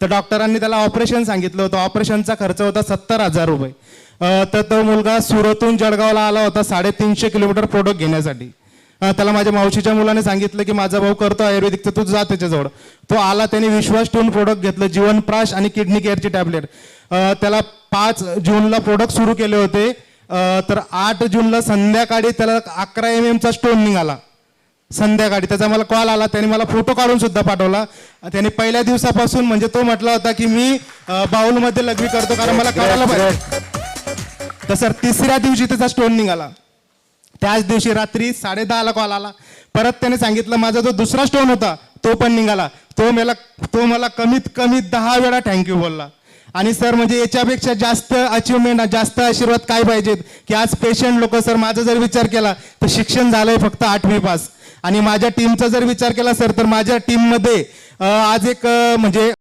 तर डॉक्टरांनी त्याला ऑपरेशन सांगितलं होतं. ऑपरेशनचा खर्च होता 70,000 रुपये. तर तो मुलगा सुरतहून जळगावला आला होता 350 किलोमीटर प्रोडक्ट घेण्यासाठी. त्याला माझ्या मावशीच्या मुलाने सांगितलं की माझा भाऊ करतो आयुर्वेदिक, तर तू जा त्याच्याजवळ. तो आला, त्याने विश्वास ठेवून प्रोडक्ट घेतलं, जीवनप्राश आणि किडनी केअरची टॅबलेट. त्याला 5 जूनला प्रोडक्ट सुरू केले होते. तर 8 जूनला संध्याकाळी त्याला 11 mm चा स्टोन निघाला संध्याकाळी. त्याचा मला कॉल आला, त्याने मला फोटो काढून सुद्धा पाठवला. त्याने पहिल्या दिवसापासून म्हणजे तो म्हटला होता की मी बाउलमध्ये लघवी करतो कारण मला करायला पाहिजे. तर सर 3ऱ्या दिवशी त्याचा स्टोन निघाला. त्याच दिवशी रात्री 10:30ला कॉल आला. परत त्याने सांगितलं माझा जो दुसरा स्टोन होता तो पण निघाला. तो मला कमीत कमी 10 वेळा थँक्यू बोलला. आणि सर म्हणजे याच्यापेक्षा जास्त अचिव्हमेंट, जास्त आशीर्वाद काय पाहिजेत की आज पेशंट लोक, सर माझा जर विचार केला तर शिक्षण झालंय फक्त 8वी पास. आणि माझ्या टीमचा जर विचार केला सर तर माझ्या टीममध्ये आज एक म्हणजे